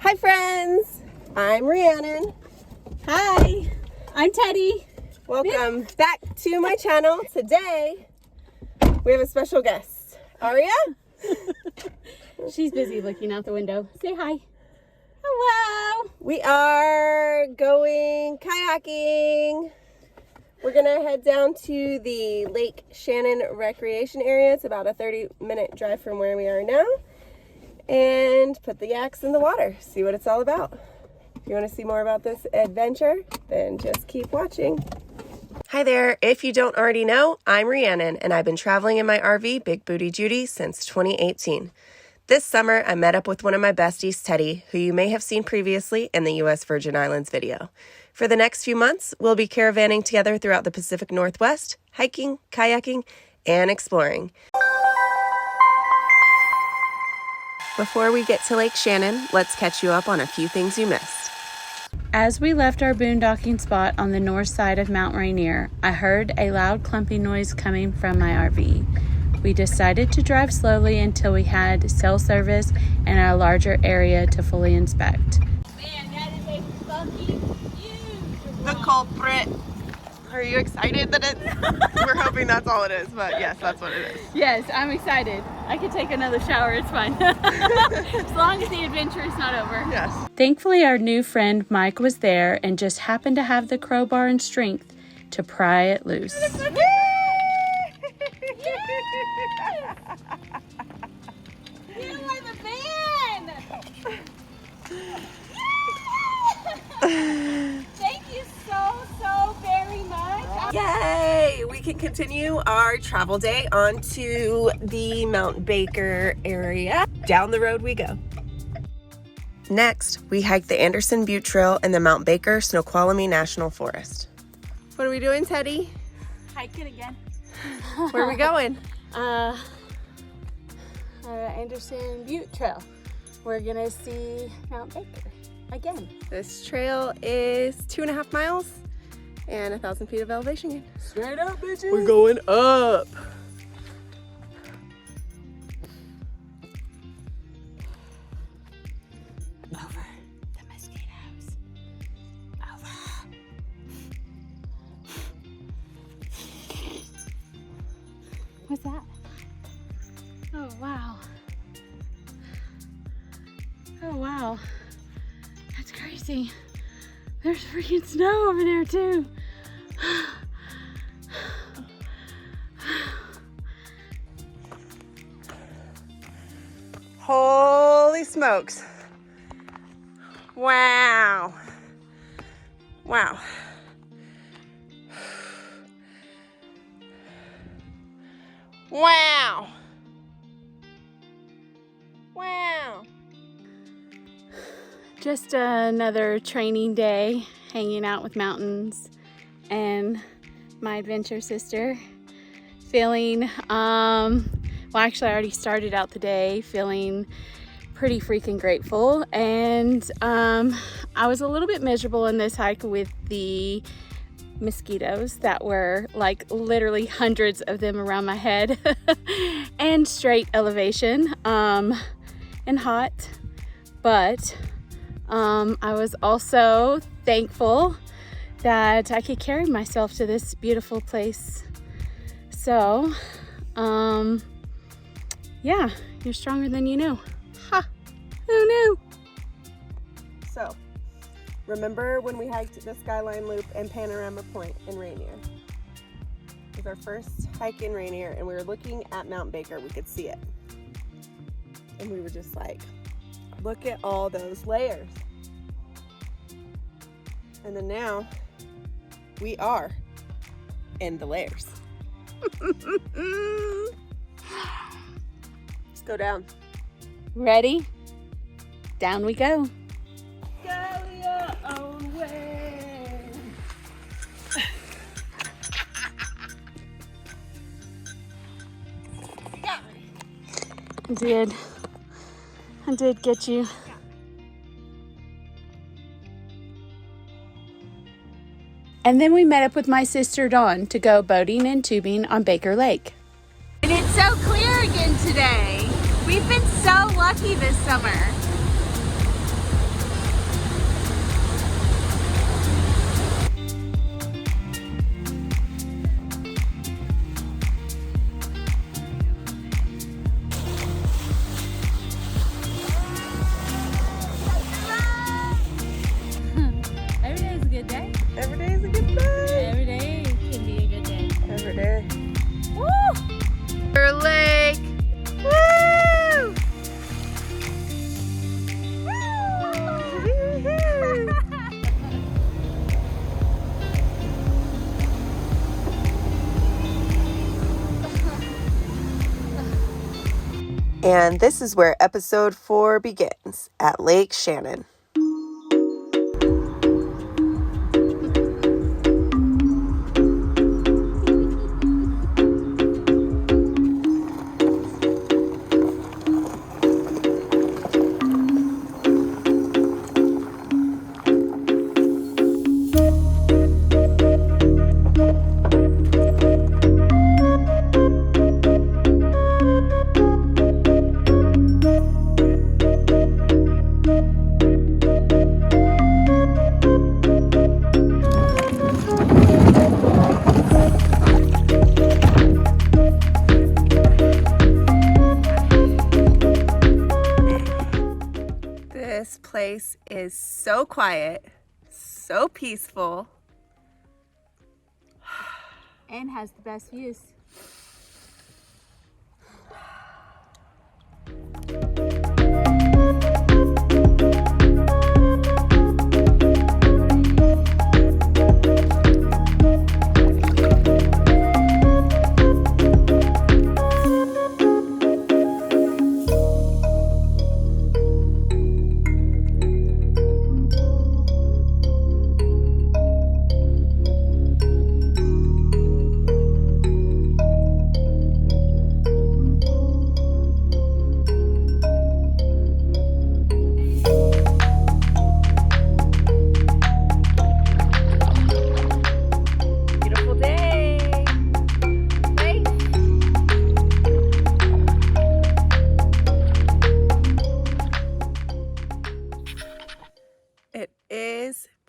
Hi friends, I'm Rheannon. Hi, I'm Teddy. Welcome back to my channel. Today we have a special guest, Aria. She's busy looking out the window. Say hi. Hello. We are going kayaking. We're gonna head down to the Lake Shannon recreation area. It's about a 30-minute drive from where we are now. And put the yaks in the water, see what it's all about. If you want to see more about this adventure, then just keep watching. Hi there. If you don't already know, I'm Rheannon, and I've been traveling in my RV, Big Booty Judy, since 2018. This summer, I met up with one of my besties, Teddy, who you may have seen previously in the U.S. Virgin Islands video. For the next few months, we'll be caravanning together throughout the Pacific Northwest, hiking, kayaking, and exploring. Before we get to Lake Shannon, let's catch you up on a few things you missed. As we left our boondocking spot on the north side of Mount Rainier, I heard a loud clumping noise coming from my RV. We decided to drive slowly until we had cell service and a larger area to fully inspect. Man, that is a fucking huge The culprit. Are you excited that it's... We're hoping that's all it is, but yes, that's what it is. Yes, I'm excited. I could take another shower, it's fine. As long as the adventure is not over. Yes. Thankfully, our new friend Mike was there and just happened to have the crowbar and strength to pry it loose. You are the man! Thank you so very much. Yay! We can continue our travel day onto the Mount Baker area. Down the road we go. Next, we hike the Anderson Butte Trail in the Mount Baker Snoqualmie National Forest. What are we doing, Teddy? Hiking again. Where are we going? Anderson Butte Trail. We're gonna see Mount Baker again. This trail is 2.5 miles and 1,000 feet of elevation gain. Straight up, bitches. We're going up. Over the mosquitoes. Over. What's that? Oh, wow. Oh, wow. That's crazy. There's freaking snow over there, too. Holy smokes. Wow. Wow. Wow. Wow. Just another training day, hanging out with mountains and my adventure sister. Feeling, well, actually I already started out the day feeling pretty freaking grateful. And I was a little bit miserable in this hike with the mosquitoes that were like literally hundreds of them around my head and straight elevation and hot. But I was also thankful that I could carry myself to this beautiful place. So, yeah, you're stronger than you know. Ha! Who knew? So, remember when we hiked the Skyline Loop and Panorama Point in Rainier? It was our first hike in Rainier, and we were looking at Mount Baker. We could see it. And we were just like, look at all those layers. And then now we are in the layers. Let's go down. Ready? Down we go. Go your own way. Got me. I did get you. And then we met up with my sister Dawn to go boating and tubing on Baker Lake. And it's so clear again today. We've been so lucky this summer. And this is where episode 4 begins, at Lake Shannon. This place is so quiet, so peaceful. And has the best views.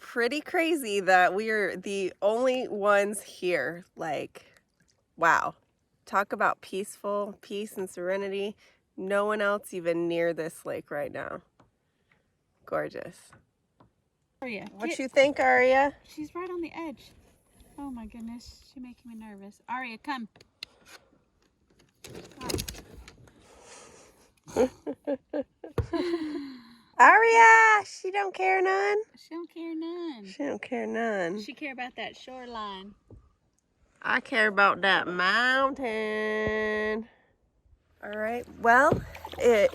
Pretty crazy that we're the only ones here. Like, wow. Talk about peaceful, peace and serenity. No one else even near this lake right now. Gorgeous. Aria, What you think, Aria? She's right on the edge. Oh my goodness, she's making me nervous. Aria, come. Aria, she don't care none. She don't care none. She don't care none. She care about that shoreline. I care about that mountain. All right, well, it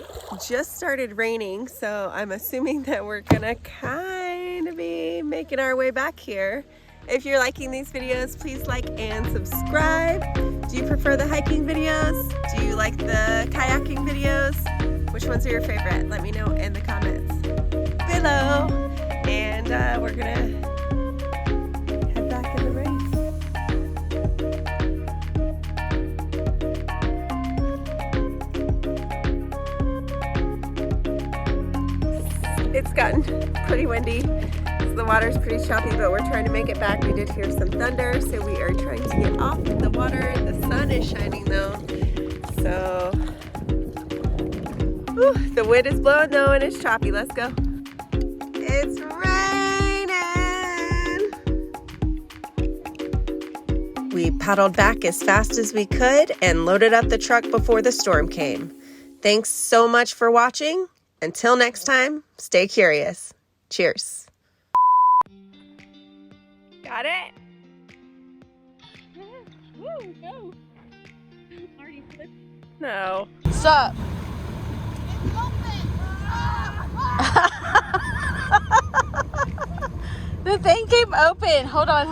just started raining, so I'm assuming that we're gonna kind of be making our way back here. If you're liking these videos, please like and subscribe. Do you prefer the hiking videos? Do you like the kayaking videos? Which ones are your favorite? Let me know in the comments below. And we're gonna head back in the race. It's gotten pretty windy. So the water's pretty choppy, but we're trying to make it back. We did hear some thunder, so we are trying to get off the water. The sun is shining though, so whew, the wind is blowing though and it's choppy. Let's go. It's raining. We paddled back as fast as we could and loaded up the truck before the storm came. Thanks so much for watching. Until next time, stay curious. Cheers. Got it? Woo, go. Already flipped. No. Stop. The thing came open. Hold on.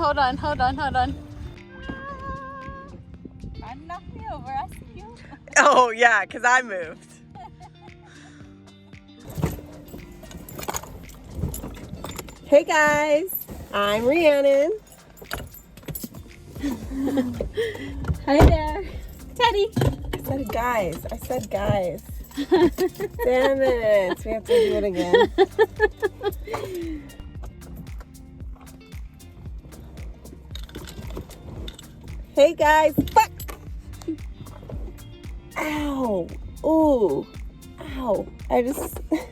Knock me over. I see you. Oh, yeah, because I moved. Hey guys, I'm Rheannon. Hi there. Teddy. I said guys. Damn it, we have to do it again. Hey guys, fuck! Ow, ooh, ow, I just...